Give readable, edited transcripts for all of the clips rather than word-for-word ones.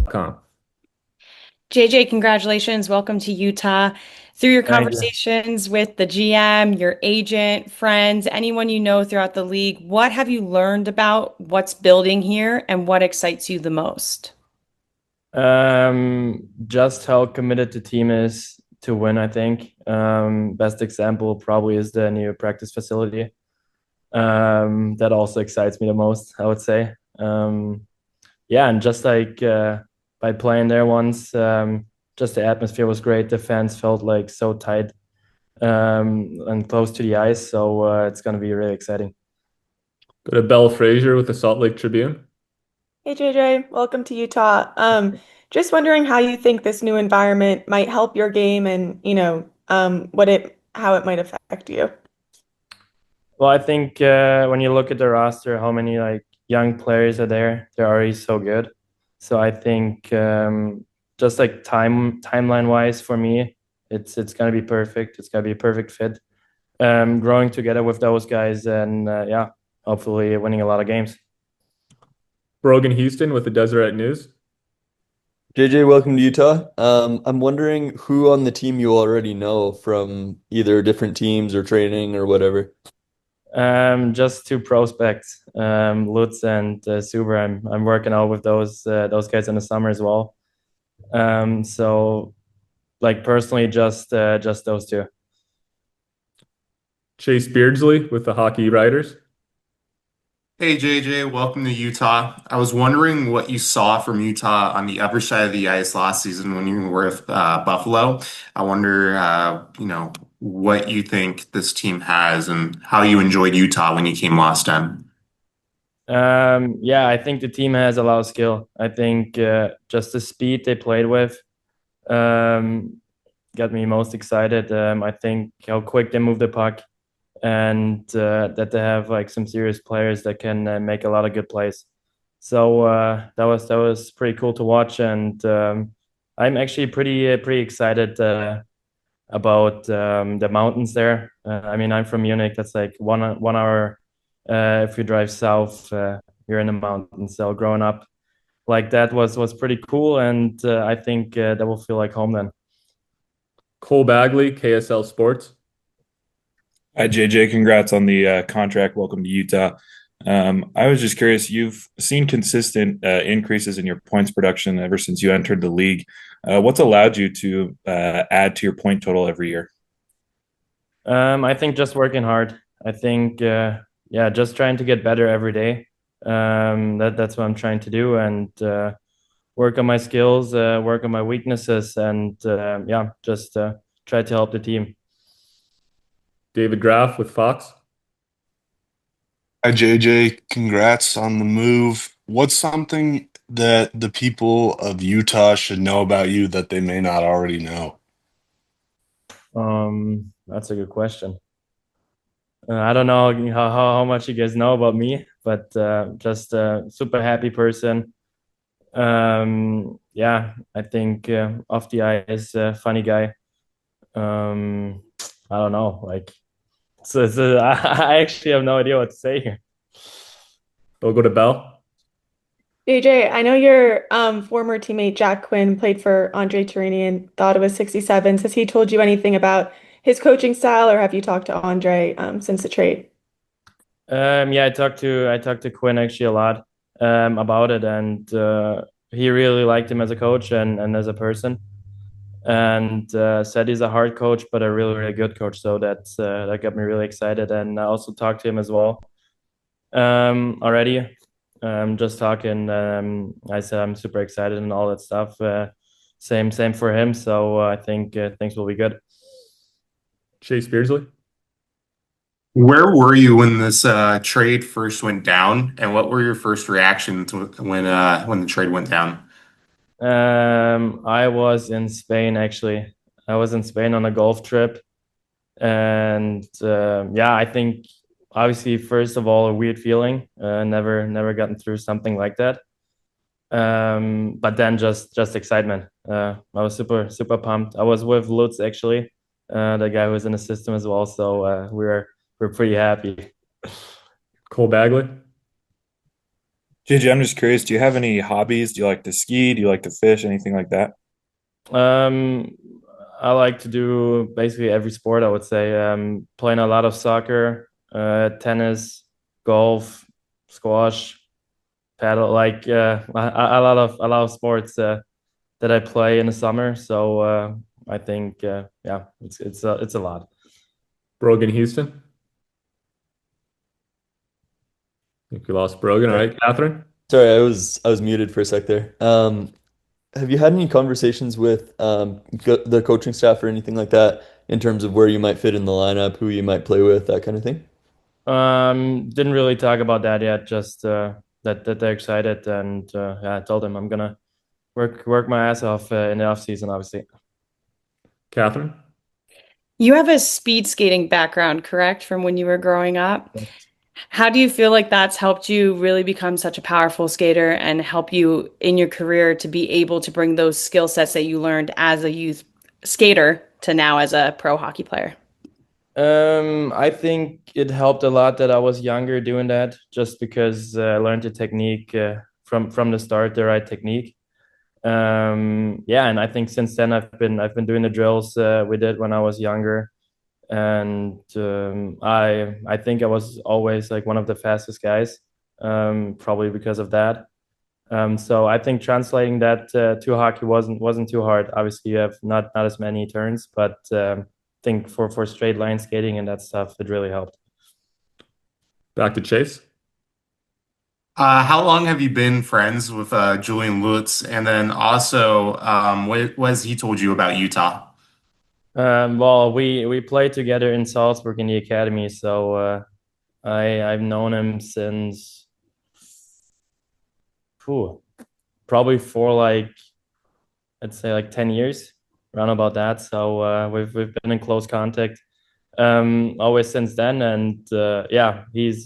credentialed.com. JJ, congratulations. Welcome to Utah. Through your Thank you. conversations with the GM, your agent, friends, anyone you know throughout the league, what have you learned about what's building here and what excites you the most? Just how committed the team is to win, I think. Best example probably is the new practice facility. That also excites me the most, I would say. Yeah, and just like by playing there once, just the atmosphere was great. The fans felt like so tight and close to the ice, so it's going to be really exciting. Go to Bell Frazier with the Salt Lake Tribune. Hey JJ, welcome to Utah. Just wondering how you think this new environment might help your game and, how it might affect you. Well, I think when you look at the roster, how many like young players are there? They're already so good. So I think just like timeline wise for me, it's gonna be perfect. It's gonna be a perfect fit. Growing together with those guys and yeah, hopefully winning a lot of games. Brogan Houston with the Deseret News. JJ, welcome to Utah. I'm wondering who on the team you already know from either different teams or training or whatever. Just two prospects, Lutz and Suber. I'm working out with those guys in the summer as well. So like personally, just those two. Chase Beardsley with the Hockey Writers. Hey JJ, welcome to Utah. I was wondering what you saw from Utah on the upper side of the ice last season when you were with Buffalo. I wonder, what you think this team has and how you enjoyed Utah when you came last time. Yeah, I think the team has a lot of skill. I think just the speed they played with um, got me most excited. I think how quick they move the puck and that they have like some serious players that can make a lot of good plays. So that was pretty cool to watch, and I'm actually pretty excited about the mountains there. I mean, I'm from Munich. That's like one hour if you drive south. You're in the mountains. So growing up like that was pretty cool, and I think that will feel like home then. Cole Bagley, KSL Sports. Hi, JJ. Congrats on the contract. Welcome to Utah. I was just curious, you've seen consistent increases in your points production ever since you entered the league. What's allowed you to add to your point total every year? I think just working hard. I think yeah, just trying to get better every day. That's what I'm trying to do, and work on my skills, work on my weaknesses, and yeah, just try to help the team. David Graff with Fox. Hi, JJ. Congrats on the move. What's something that the people of Utah should know about you that they may not already know? That's a good question. I don't know how much you guys know about me, but just a super happy person. Yeah, I think off the ice, funny guy. Um, I don't know, like so I actually have no idea what to say here. We'll go to Bell. JJ, I know your former teammate Jack Quinn played for Andre Tourigny and thought it was 67. Has he told you anything about his coaching style, or have you talked to Andre since the trade? Yeah, I talked to Quinn actually a lot about it, and he really liked him as a coach and as a person, and said he's a hard coach, but a really good coach. So that got me really excited, and I also talked to him as well already. Just talking. I said I'm super excited and all that stuff. Same for him. So I think things will be good. Chase Beardsley. Where were you when this trade first went down, and what were your first reactions when the trade went down? I was in Spain actually. I was in Spain on a golf trip, and yeah, I think obviously first of all a weird feeling. Never gotten through something like that. But then just excitement. I was super pumped. I was with Lutz actually, the guy who was in the system as well. So we're pretty happy. Cole Bagley. JJ, I'm just curious, do you have any hobbies? Do you like to ski? Do you like to fish? Anything like that? Um, I like to do basically every sport, I would say. Playing a lot of soccer, tennis, golf, squash, paddle, like a lot of sports that I play in the summer. So I think yeah, it's a lot. Brogan Houston. I think we lost Brogan. All right, Catherine. Sorry, I was muted for a sec there. Have you had any conversations with the coaching staff or anything like that in terms of where you might fit in the lineup, who you might play with, that kind of thing? Didn't really talk about that yet. Just that they're excited, and yeah, I told them I'm gonna work my ass off in the off season, obviously. Catherine. You have a speed skating background, correct, from when you were growing up? How do you feel like that's helped you really become such a powerful skater and help you in your career to be able to bring those skill sets that you learned as a youth skater to now as a pro hockey player? I think it helped a lot that I was younger doing that, just because I learned the technique from the start, the right technique. Yeah, and I think since then I've been doing the drills we did when I was younger, and I think I was always like one of the fastest guys, probably because of that. So I think translating that to hockey wasn't too hard. Obviously, you have not as many turns, but I think for straight line skating and that stuff, it really helped. Back to Chase. How long have you been friends with Julian Lutz? And then also, what has he told you about Utah? Well, we played together in Salzburg in the academy, so I've known him since probably for like, let's say like 10 years, around about that. So we've been in close contact always since then, and yeah, he's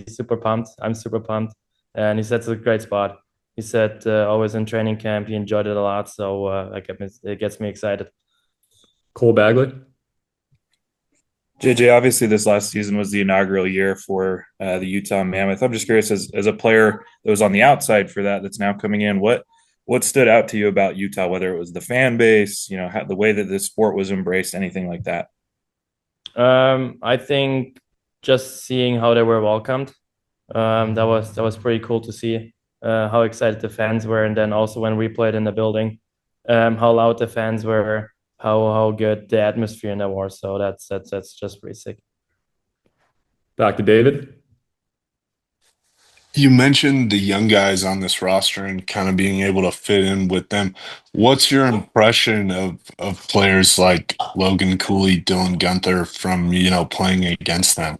super pumped. I'm super pumped, and he said it's a great spot. He said always in training camp he enjoyed it a lot, so like it gets me excited. Cole Bagley. JJ, obviously this last season was the inaugural year for the Utah Mammoth. I'm just curious, as a player that was on the outside for that's now coming in, what stood out to you about Utah, whether it was the fan base, how, the way that the sport was embraced, anything like that? I think just seeing how they were welcomed, that was pretty cool to see how excited the fans were, and then also when we played in the building, how loud the fans were, how good the atmosphere in there was. So that's just pretty sick. Back to David. You mentioned the young guys on this roster and kind of being able to fit in with them. What's your impression of players like Logan Cooley, Dylan Gunther from, playing against them?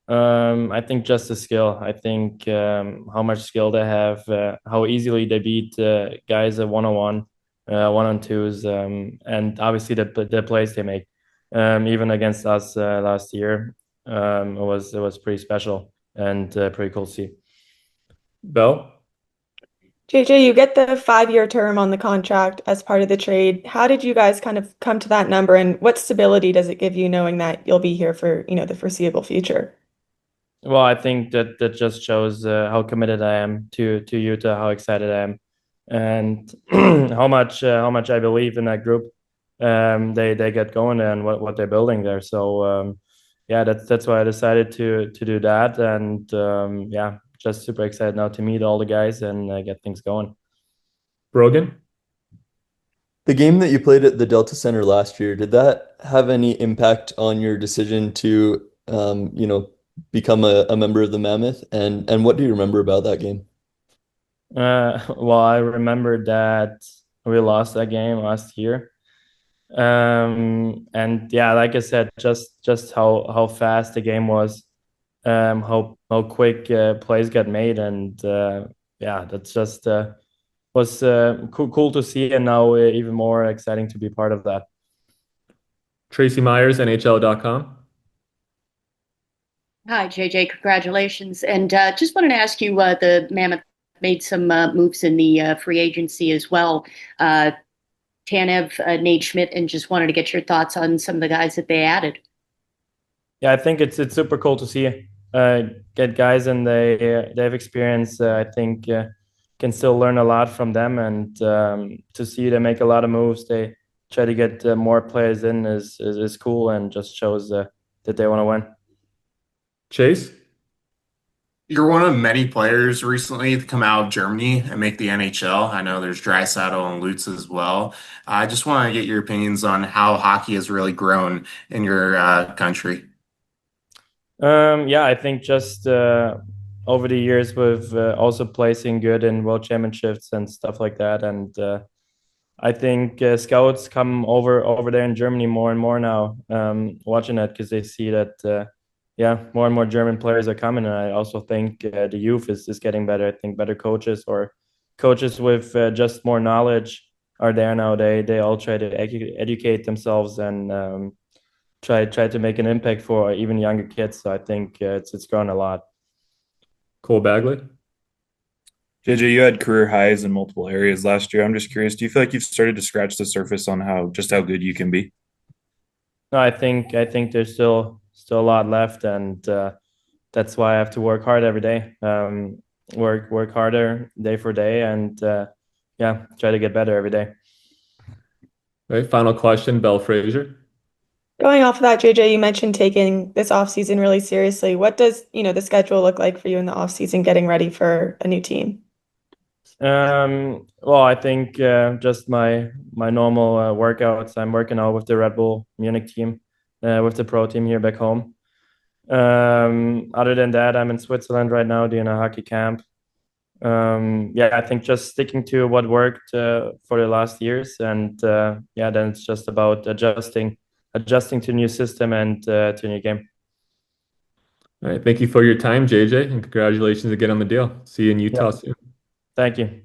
I think just the skill. I think how much skill they have, how easily they beat guys at one-on-one, one-on-twos, and obviously the plays they make. Even against us last year, it was pretty special and pretty cool to see. Bell. JJ, you get the 5-year term on the contract as part of the trade. How did you guys kind of come to that number, and what stability does it give you knowing that you'll be here for, the foreseeable future? Well, I think that just shows how committed I am to Utah, how excited I am, and how much I believe in that group. They get going and what they're building there. So yeah, that's why I decided to do that, and yeah, just super excited now to meet all the guys and get things going. Brogan. The game that you played at the Delta Center last year, did that have any impact on your decision to, become a member of the Mammoth? And what do you remember about that game? Well, I remember that we lost that game last year. And yeah, like I said, just how fast the game was, how quick plays got made, and yeah, that's just was cool to see, and now even more exciting to be part of that. Tracy Myers, NHL.com. Hi, JJ. Congratulations. And just wanted to ask you, the Mammoth made some moves in the free agency as well. Tanev, Nate Schmidt, and just wanted to get your thoughts on some of the guys that they added. Yeah, I think it's super cool to see. get guys and they have experience. I think can still learn a lot from them, and to see them make a lot of moves, they try to get more players in is cool and just shows that they want to win. Chase? You're one of many players recently to come out of Germany and make the NHL. I know there's Draisaitl and Lutz as well. I just want to get your opinions on how hockey has really grown in your country. Yeah, I think just over the years with also placing good in world championships and stuff like that, and I think scouts come over there in Germany more and more now, watching that because they see that yeah, more and more German players are coming, and I also think the youth is getting better. I think better coaches or coaches with just more knowledge are there now. They all try to educate themselves and try to make an impact for even younger kids. So I think it's grown a lot. Cole Bagley? JJ, you had career highs in multiple areas last year. I'm just curious, do you feel like you've started to scratch the surface on how good you can be? No, I think there's still a lot left, and that's why I have to work hard every day. Work harder day for day, and yeah, try to get better every day. All right, final question, Belle Frazier. Going off of that, JJ, you mentioned taking this off season really seriously. What does, the schedule look like for you in the off season getting ready for a new team? Well, I think just my normal workouts. I'm working out with the Red Bull Munich team, with the pro team here back home. Other than that, I'm in Switzerland right now doing a hockey camp. Yeah, I think just sticking to what worked for the last years, and yeah, then it's just about adjusting to new system and to new game. All right, thank you for your time, JJ, and congratulations again on the deal. See you in Utah Yeah. soon. Thank you.